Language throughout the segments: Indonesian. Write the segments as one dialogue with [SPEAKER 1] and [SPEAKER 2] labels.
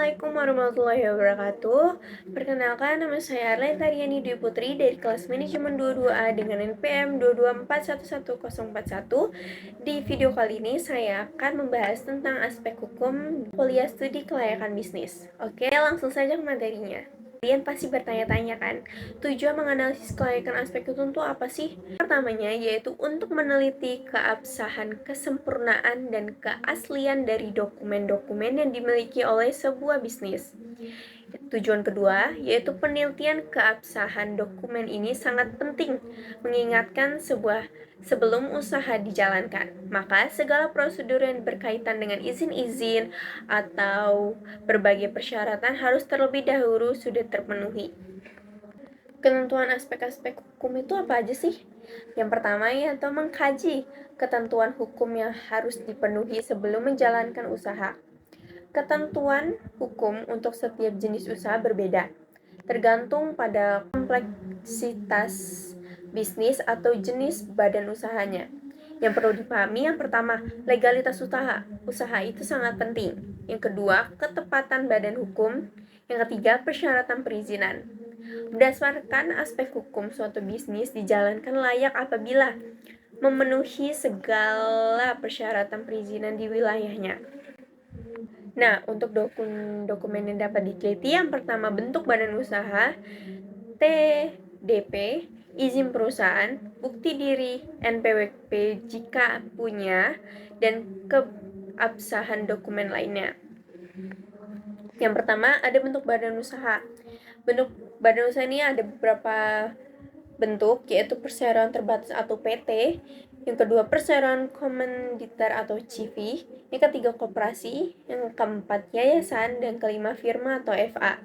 [SPEAKER 1] Assalamualaikum warahmatullahi wabarakatuh. Perkenalkan, nama saya Arlene Tariani Dwi Putri dari kelas manajemen 22A dengan NPM 2241141. Di video kali ini saya akan membahas tentang aspek hukum kuliah studi kelayakan bisnis. Oke, langsung saja ke materinya. Kalian pasti bertanya-tanya kan, tujuan menganalisis kelayakan aspek hukum itu apa sih? Pertamanya yaitu untuk meneliti keabsahan, kesempurnaan, dan keaslian dari dokumen-dokumen yang dimiliki oleh sebuah bisnis. Tujuan kedua yaitu penelitian keabsahan dokumen ini sangat penting mengingatkan sebelum usaha dijalankan. Maka segala prosedur yang berkaitan dengan izin-izin atau berbagai persyaratan harus terlebih dahulu sudah terpenuhi. Ketentuan aspek-aspek hukum itu apa aja sih? Yang pertama yaitu mengkaji ketentuan hukum yang harus dipenuhi sebelum menjalankan usaha. Ketentuan hukum untuk setiap jenis usaha berbeda, tergantung pada kompleksitas bisnis atau jenis badan usahanya. Yang perlu dipahami, yang pertama, legalitas usaha. Usaha itu sangat penting. Yang kedua, ketepatan badan hukum. Yang ketiga, persyaratan perizinan. Berdasarkan aspek hukum, suatu bisnis dijalankan layak apabila memenuhi segala persyaratan perizinan di wilayahnya. Nah, untuk dokumen yang dapat diteliti, yang pertama bentuk badan usaha, TDP, izin perusahaan, bukti diri, NPWP jika punya, dan keabsahan dokumen lainnya. Yang pertama, ada bentuk badan usaha. Bentuk badan usaha ini ada beberapa bentuk, yaitu perseroan terbatas atau PT, yang kedua perseroan komanditer atau CV, yang ketiga koperasi, yang keempat yayasan, dan kelima firma atau FA.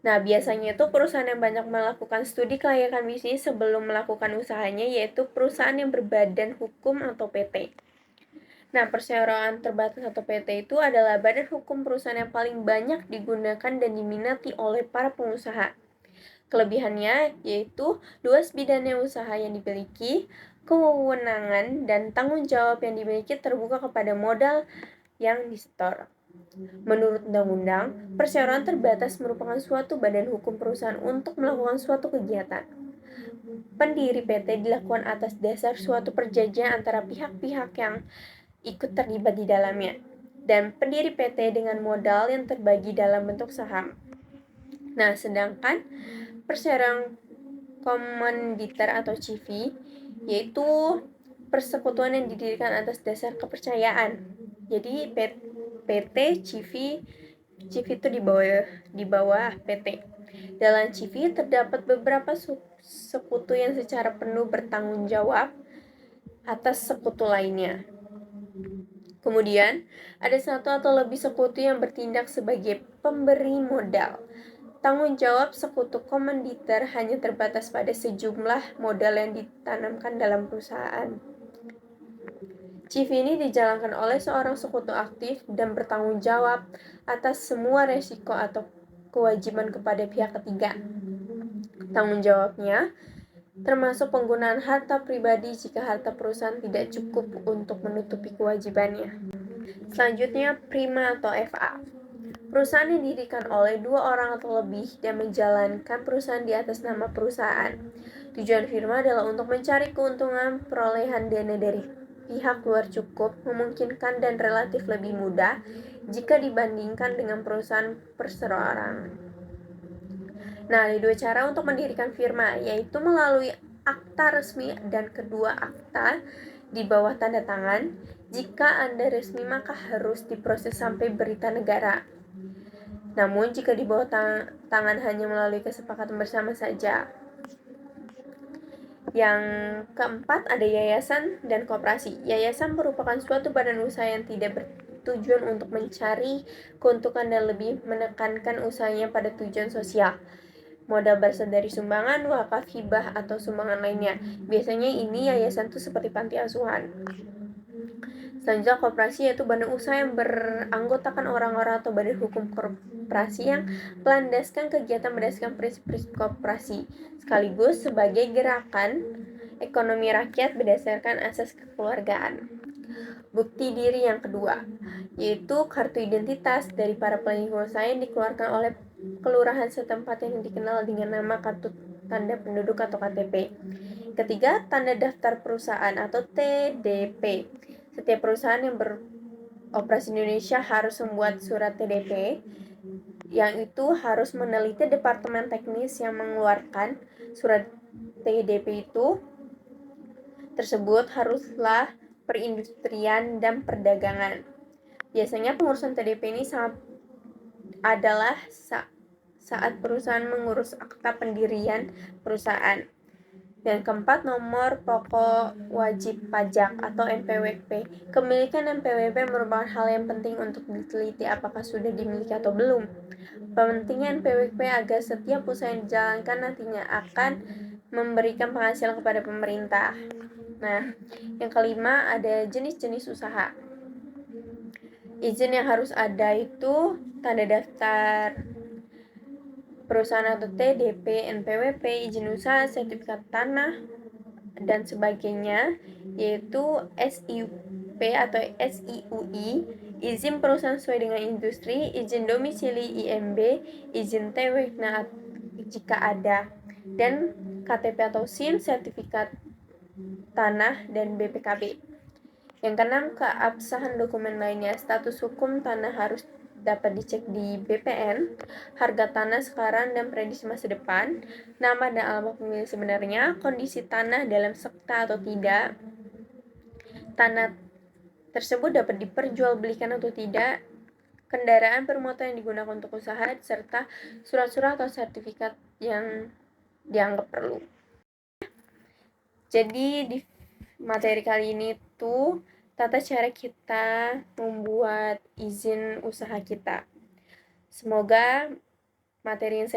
[SPEAKER 1] Nah, biasanya itu perusahaan yang banyak melakukan studi kelayakan bisnis sebelum melakukan usahanya, yaitu perusahaan yang berbadan hukum atau PT. Nah, perseroan terbatas atau PT itu adalah badan hukum perusahaan yang paling banyak digunakan dan diminati oleh para pengusaha. Kelebihannya yaitu luas bidang usaha yang dimiliki, kewenangan dan tanggung jawab yang dimiliki terbuka kepada modal yang disetor. Menurut undang-undang, perseroan terbatas merupakan suatu badan hukum perusahaan untuk melakukan suatu kegiatan. Pendiri PT dilakukan atas dasar suatu perjanjian antara pihak-pihak yang ikut terlibat di dalamnya, dan pendiri PT dengan modal yang terbagi dalam bentuk saham. Nah, sedangkan perseroan komanditer atau CV yaitu persekutuan yang didirikan atas dasar kepercayaan. Jadi PT, CV itu di bawah PT. Dalam CV terdapat beberapa sekutu yang secara penuh bertanggung jawab atas sekutu lainnya. Kemudian, ada satu atau lebih sekutu yang bertindak sebagai pemberi modal. Tanggung jawab sekutu komanditer hanya terbatas pada sejumlah modal yang ditanamkan dalam perusahaan. CV ini dijalankan oleh seorang sekutu aktif dan bertanggung jawab atas semua resiko atau kewajiban kepada pihak ketiga. Tanggung jawabnya termasuk penggunaan harta pribadi jika harta perusahaan tidak cukup untuk menutupi kewajibannya. Selanjutnya, prima atau FA. Perusahaan yang didirikan oleh 2 orang atau lebih dan menjalankan perusahaan di atas nama perusahaan. Tujuan firma adalah untuk mencari keuntungan perolehan dana dari pihak luar cukup, memungkinkan dan relatif lebih mudah jika dibandingkan dengan perusahaan perseroan. Nah, ada 2 cara untuk mendirikan firma, yaitu melalui akta resmi dan kedua akta di bawah tanda tangan. Jika Anda resmi, maka harus diproses sampai berita negara. Namun, jika di bawah tangan hanya melalui kesepakatan bersama saja. Yang keempat, ada yayasan dan koperasi. Yayasan merupakan suatu badan usaha yang tidak bertujuan untuk mencari keuntungan dan lebih menekankan usahanya pada tujuan sosial. Modal berasal dari sumbangan, wakaf, hibah, atau sumbangan lainnya. Biasanya ini yayasan itu seperti panti asuhan. Selanjutnya, koperasi yaitu badan usaha yang beranggotakan orang-orang atau badan hukum koperasi yang melandaskan kegiatan berdasarkan prinsip-prinsip koperasi, sekaligus sebagai gerakan ekonomi rakyat berdasarkan asas kekeluargaan. Bukti diri yang kedua, yaitu kartu identitas dari para pelaku usaha yang dikeluarkan oleh kelurahan setempat yang dikenal dengan nama kartu tanda penduduk atau KTP. Ketiga, tanda daftar perusahaan atau TDP. Setiap perusahaan yang beroperasi di Indonesia harus membuat surat TDP, yang itu harus meneliti departemen teknis yang mengeluarkan surat TDP itu tersebut haruslah perindustrian dan perdagangan. Biasanya pengurusan TDP ini adalah saat perusahaan mengurus akta pendirian perusahaan. Dan keempat, nomor pokok wajib pajak atau NPWP. Kepemilikan NPWP merupakan hal yang penting untuk diteliti apakah sudah dimiliki atau belum. Pentingnya NPWP agar setiap usaha yang dijalankan nantinya akan memberikan penghasilan kepada pemerintah. Nah, yang kelima ada jenis-jenis usaha. Izin yang harus ada itu tanda daftar perusahaan atau TDP, NPWP, izin usaha, sertifikat tanah, dan sebagainya, yaitu SIUP atau SIUI, izin perusahaan sesuai dengan industri, izin domisili IMB, izin TWK jika ada, dan KTP atau SIM, sertifikat tanah, dan BPKB. Yang keenam, keabsahan dokumen lainnya. Status hukum tanah harus dapat dicek di BPN, harga tanah sekarang dan prediksi masa depan, nama dan alamat pemilik sebenarnya, kondisi tanah dalam sekta atau tidak, tanah tersebut dapat diperjualbelikan atau tidak, kendaraan bermotor yang digunakan untuk usaha, serta surat-surat atau sertifikat yang dianggap perlu. Jadi di materi kali ini tuh tata cara kita membuat izin usaha kita. Semoga materi yang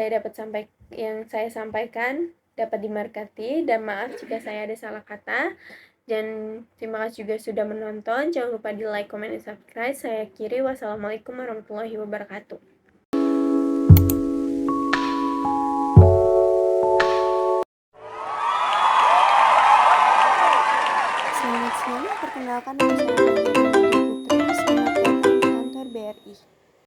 [SPEAKER 1] saya sampaikan dapat diberkati, dan maaf jika saya ada salah kata. Dan terima kasih juga sudah menonton. Jangan lupa di like, comment, dan subscribe. Saya akhiri. Wassalamualaikum warahmatullahi wabarakatuh.
[SPEAKER 2] Selamat siang, perkenalkan nama saya Putri, selamat datang di kantor BRI.